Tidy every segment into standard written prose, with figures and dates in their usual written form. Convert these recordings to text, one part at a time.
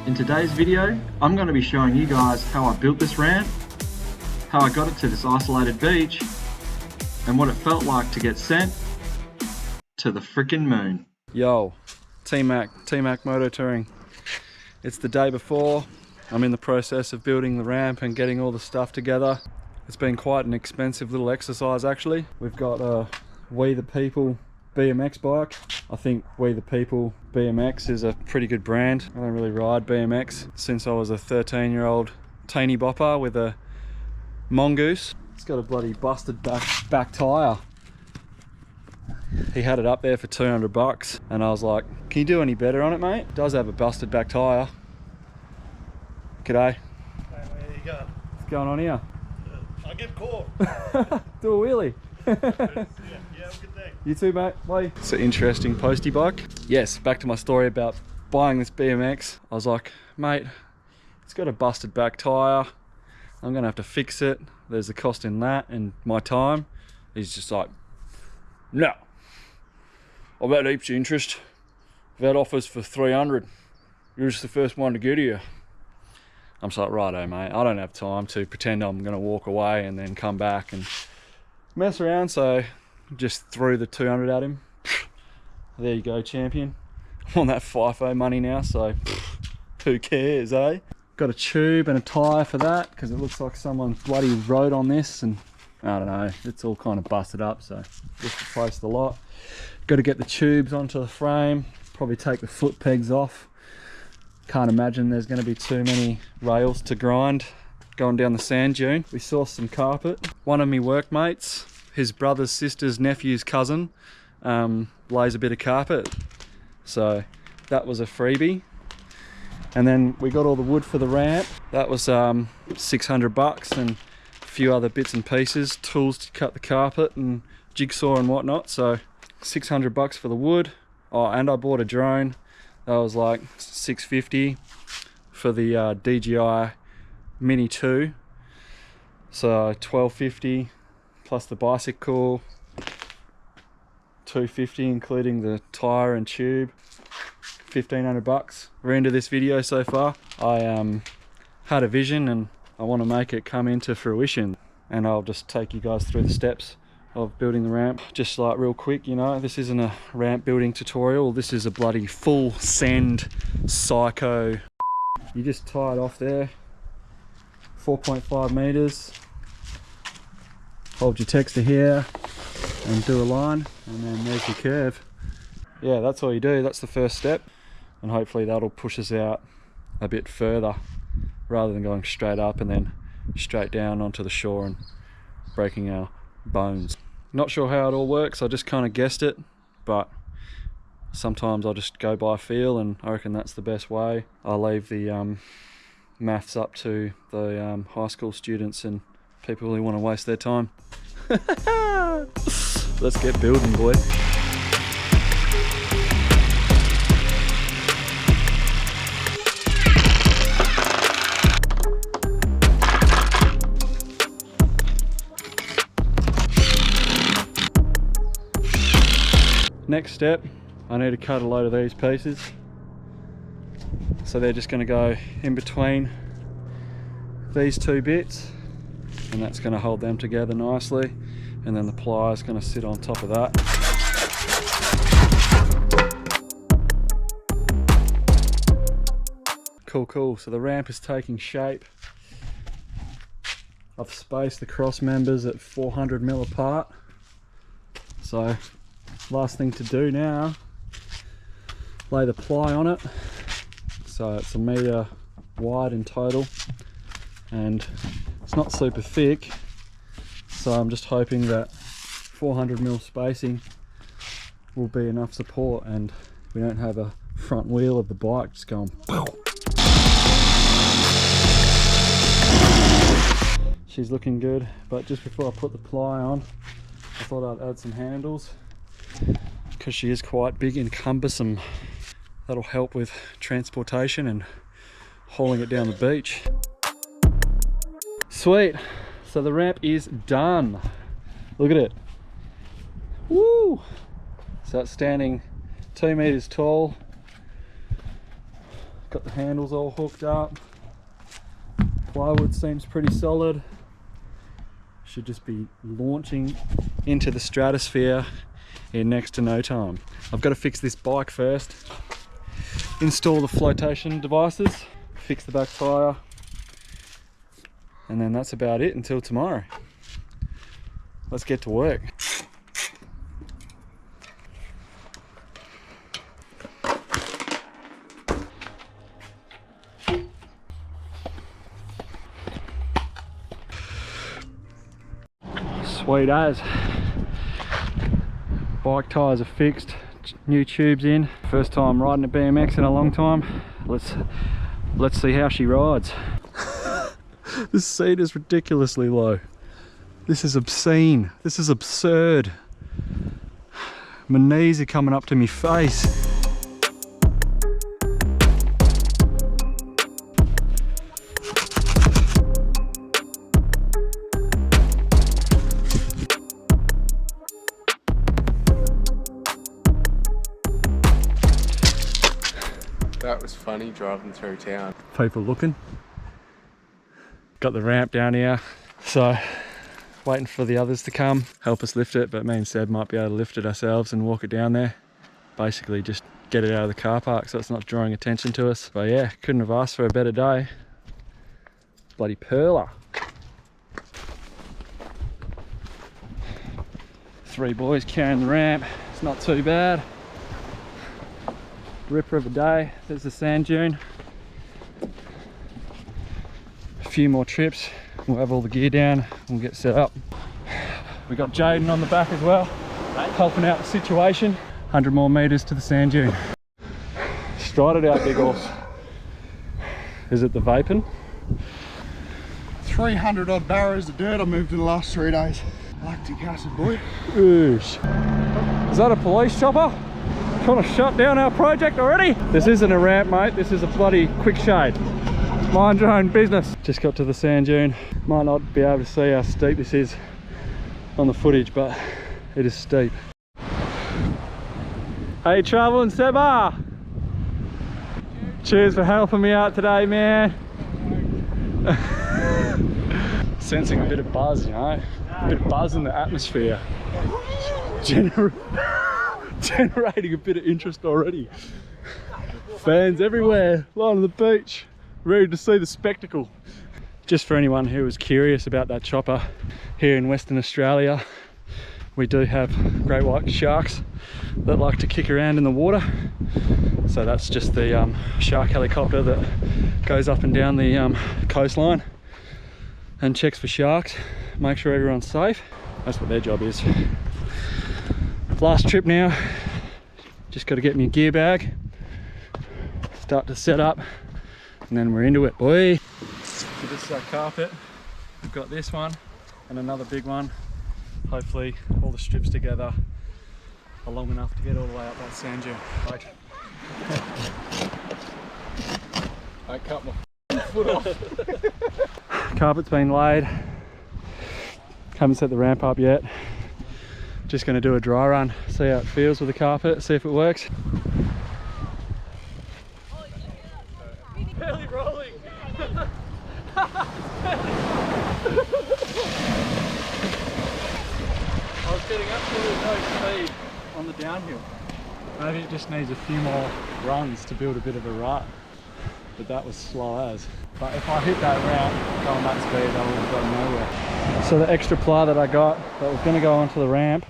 In today's video, I'm going to be showing you guys how I built this ramp, how I got it to this isolated beach, and what it felt like to get sent to the frickin' moon. Yo, T-Mac Moto Touring. It's the day before. I'm in the process of building the ramp and getting all the stuff together. It's been quite an expensive little exercise actually. We've got a We The People BMX bike. I think We The People BMX is a pretty good brand. I don't really ride BMX since I was a 13-year-old teeny bopper with a mongoose. It's got a bloody busted back tyre. He had it up there for 200 bucks and I was like, can you do any better on it, mate? It does have a busted back tyre. G'day. Hey, where you going? What's going on here? I get caught. Do a wheelie. Yeah, have a good day. You too, mate. Bye. It's an interesting postie bike. Yes, back to my story about buying this BMX. I was like, mate, it's got a busted back tyre. I'm gonna have to fix it. There's the cost in that and my time. He's just like, no. I've had heaps of interest. I've had offers for 300. You're just the first one to get here. I'm just like, righto, mate. I don't have time to pretend I'm gonna walk away and then come back and mess around, so just threw the 200 at him. There you go, champion. I'm on that FIFO money now, so who cares, eh? Got a tube and a tyre for that because it looks like someone bloody rode on this and I don't know, it's all kind of busted up, so just replace the lot. Got to get the tubes onto the frame, probably take the foot pegs off. Can't imagine there's going to be too many rails to grind going down the sand dune. We sourced some carpet. One of my workmates, his brother's sister's nephew's cousin, lays a bit of carpet, so that was a freebie. And then we got all the wood for the ramp. That was 600 bucks and a few other bits and pieces, tools to cut the carpet and jigsaw and whatnot. So 600 bucks for the wood. Oh, and I bought a drone. That was like 650 for the DJI Mini 2, so 1250 plus the bicycle, 250 including the tire and tube, 1500 bucks. We're into this video so far. I had a vision and I want to make it come into fruition, and I'll just take you guys through the steps of building the ramp. Just like real quick, you know, this isn't a ramp building tutorial, this is a bloody full send psycho. You just tie it off there, 4.5 meters, hold your texture here and do a line, and then there's your curve. Yeah, that's all you do. That's the first step, and hopefully that'll push us out a bit further rather than going straight up and then straight down onto the shore and breaking our bones. Not sure how it all works, I just kind of guessed it, but sometimes I just go by feel, and I reckon that's the best way. I'll leave the maths up to the high school students and people who want to waste their time. Let's get building, boy. Next step, I need to cut a load of these pieces. So they're just going to go in between these two bits, and that's going to hold them together nicely, and then the ply is going to sit on top of that. Cool. So the ramp is taking shape. I've spaced the cross members at 400 mil apart. So last thing to do now, lay the ply on it. So it's 1 meter wide in total, and it's not super thick, so I'm just hoping that 400 mil spacing will be enough support and we don't have a front wheel of the bike just going pow. She's looking good, but just before I put the ply on, I thought I'd add some handles because she is quite big and cumbersome. That'll help with transportation and hauling it down the beach. Sweet, so the ramp is done. Look at it. Woo! So it's standing 2 meters tall, Got the handles all hooked up. Plywood seems pretty solid. Should just be launching into the stratosphere in next to no time. I've got to fix this bike first. Install the flotation devices, fix the back tyre, and then that's about it until tomorrow. Let's get to work. Sweet as. Bike tyres are fixed, new tubes in. First time riding a BMX in a long time. Let's see how she rides. This seat is ridiculously low. This is obscene. This is absurd. My knees are coming up to my face. That was funny driving through town. People looking. Got the ramp down here, so waiting for the others to come help us lift it, but me and Seb might be able to lift it ourselves and walk it down there. Basically just get it out of the car park so it's not drawing attention to us. But yeah, couldn't have asked for a better day. Bloody perler. 3 boys carrying the ramp. It's not too bad. Ripper of a day. There's the sand dune. A few more trips. We'll have all the gear down. We'll get set up. We got Jaden on the back as well, helping out the situation. 100 more meters to the sand dune. Stride it out, big horse. Is it the vaping? 300 odd barrows of dirt I moved in the last 3 days. Lactic acid, boy. Oosh. Is that a police chopper? Trying to shut down our project already? This isn't a ramp, mate. This is a bloody quick shade. Mind your own business. Just got to the sand dune. Might not be able to see how steep this is on the footage, but it is steep. Hey, traveling Seba. Cheers for helping me out today, man. Sensing a bit of buzz, you know, a bit of buzz in the atmosphere. Generating a bit of interest already. Fans everywhere, lining the beach, ready to see the spectacle. Just for anyone who was curious about that chopper, here in Western Australia, we do have great white sharks that like to kick around in the water. So that's just the shark helicopter that goes up and down the coastline and checks for sharks, make sure everyone's safe. That's what their job is. Last trip now, just got to get me a gear bag, start to set up, and then we're into it, boy. So this is our carpet. We've got this one and another big one. Hopefully all the strips together are long enough to get all the way up that sand dune. Right. I cut my foot off. Carpet's been laid. Haven't set the ramp up yet. Just going to do a dry run, see how it feels with the carpet, see if it works. Barely rolling. I was getting absolutely no speed on the downhill. Maybe it just needs a few more runs to build a bit of a rut, but that was slow as. But if I hit that ramp going that speed, I would have got nowhere. So the extra ply that I got that was going to go onto the ramp,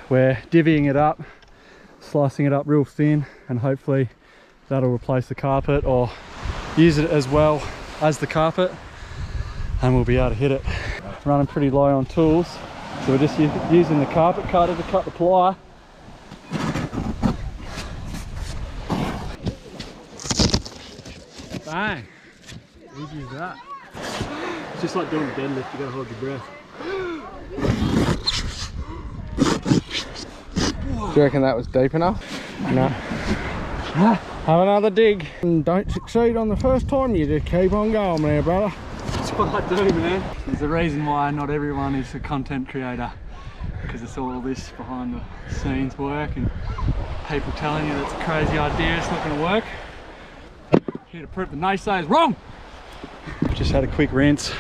we're divvying it up, slicing it up real thin, and hopefully that'll replace the carpet or use it as well as the carpet, and we'll be able to hit it. Running pretty low on tools, so we're just using the carpet cutter to cut the ply. Bang! Easy as that. It's just like doing a deadlift, you gotta hold your breath. Do you reckon that was deep enough? No. Have another dig. And don't succeed on the first time, you just keep on going there, brother. That's what I do, man. There's a reason why not everyone is a content creator, because it's all this behind the scenes work and people telling you that's a crazy idea, it's not going to work. here to prove the naysayers wrong. Just had a quick rinse.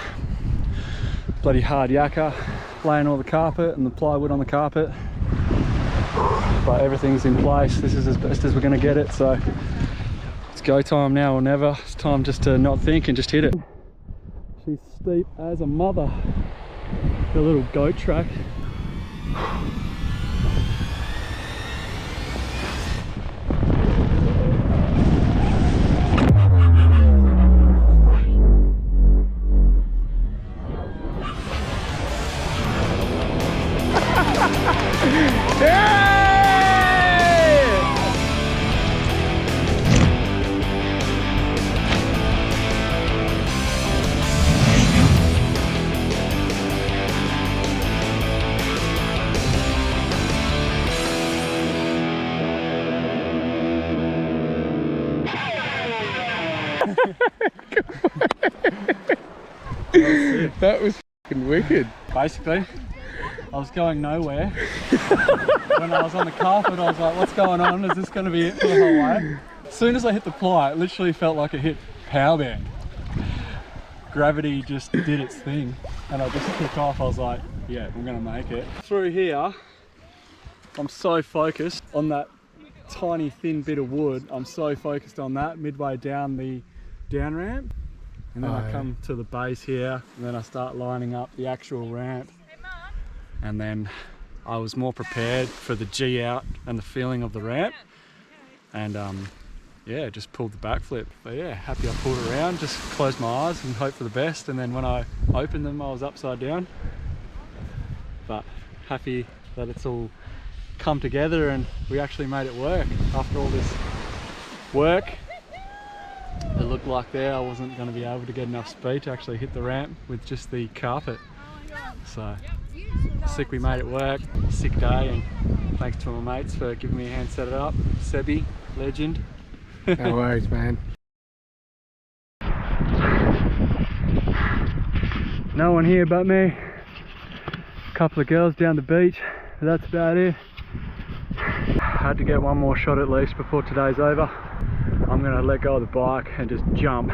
Bloody hard yakka, laying all the carpet and the plywood on the carpet. But everything's in place. This is as best as we're gonna get it, so it's go time now or never. It's time just to not think and just hit it. She's steep as a mother. The little goat track. That was fucking wicked. Basically, I was going nowhere. When I was on the carpet, I was like, what's going on? Is this going to be it for the whole way? As soon as I hit the ply, it literally felt like it hit power band. Gravity just did its thing, and I just took off. I was like, yeah, I'm going to make it. Through here, I'm so focused on that tiny thin bit of wood. I'm so focused on that midway down the down ramp. And then I come to the base here, and then I start lining up the actual ramp. And then I was more prepared for the G out and the feeling of the ramp. And yeah, just pulled the backflip. But yeah, happy I pulled it around, just closed my eyes and hoped for the best. And then when I opened them, I was upside down. But happy that it's all come together and we actually made it work. After all this work, it looked like there I wasn't going to be able to get enough speed to actually hit the ramp with just the carpet. So sick we made it work. Sick day, and thanks to my mates for giving me a hand set it up. Sebi, legend. No worries, man. No one here but me. A couple of girls down the beach, but that's about it. Had to get one more shot at least before today's over. I'm going to let go of the bike and just jump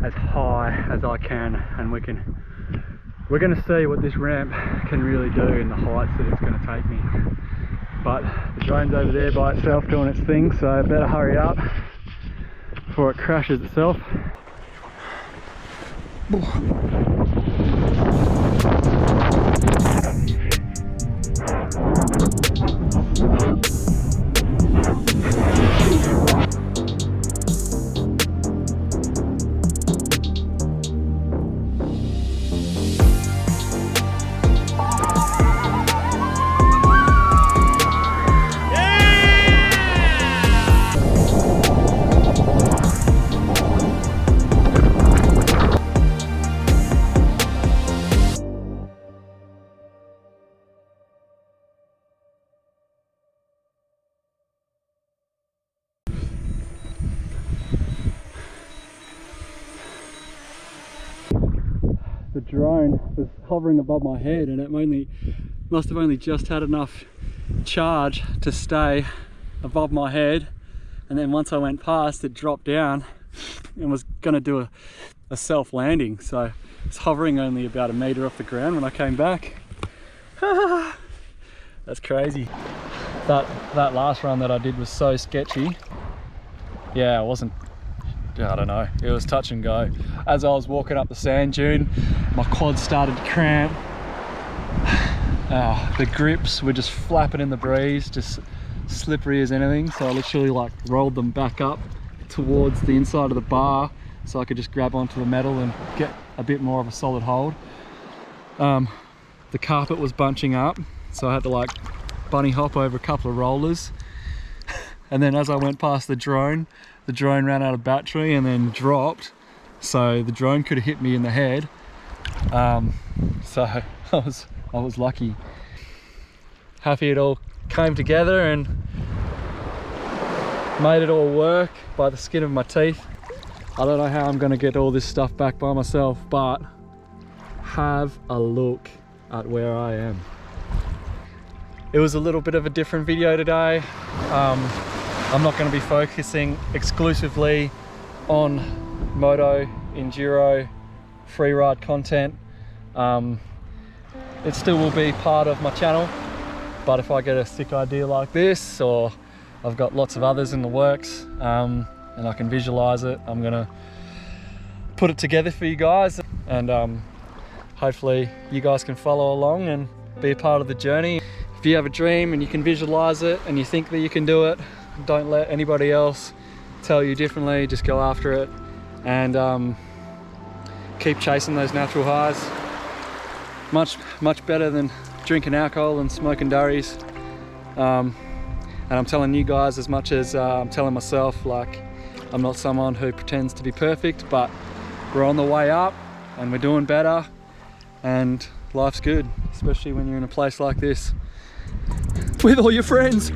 as high as I can, and we're going to see what this ramp can really do in the heights that it's going to take me. But the drone's over there by itself doing its thing, so I better hurry up before it crashes itself. The drone was hovering above my head, and it must have only just had enough charge to stay above my head, and then once I went past, it dropped down and was going to do a self landing. So it's hovering only about a metre off the ground when I came back. That's crazy. That last run that I did was so sketchy. Yeah, I don't know, it was touch and go. As I was walking up the sand dune, my quads started to cramp. The grips were just flapping in the breeze, just slippery as anything. So I literally like rolled them back up towards the inside of the bar so I could just grab onto the metal and get a bit more of a solid hold. The carpet was bunching up, so I had to like bunny hop over a couple of rollers. And then as I went past the drone ran out of battery and then dropped, so the drone could have hit me in the head. So I was lucky. Happy it all came together and made it all work by the skin of my teeth. I don't know how I'm going to get all this stuff back by myself, but have a look at where I am. It was a little bit of a different video today. I'm not going to be focusing exclusively on moto, enduro, free ride content. It still will be part of my channel, but if I get a sick idea like this, or I've got lots of others in the works, and I can visualize it, I'm gonna put it together for you guys, and hopefully you guys can follow along and be a part of the journey. If you have a dream and you can visualize it and you think that you can do it, don't let anybody else tell you differently. Just go after it and keep chasing those natural highs. Much better than drinking alcohol and smoking durries. And I'm telling you guys as much as I'm telling myself, like, I'm not someone who pretends to be perfect, but we're on the way up and we're doing better, and life's good, especially when you're in a place like this with all your friends.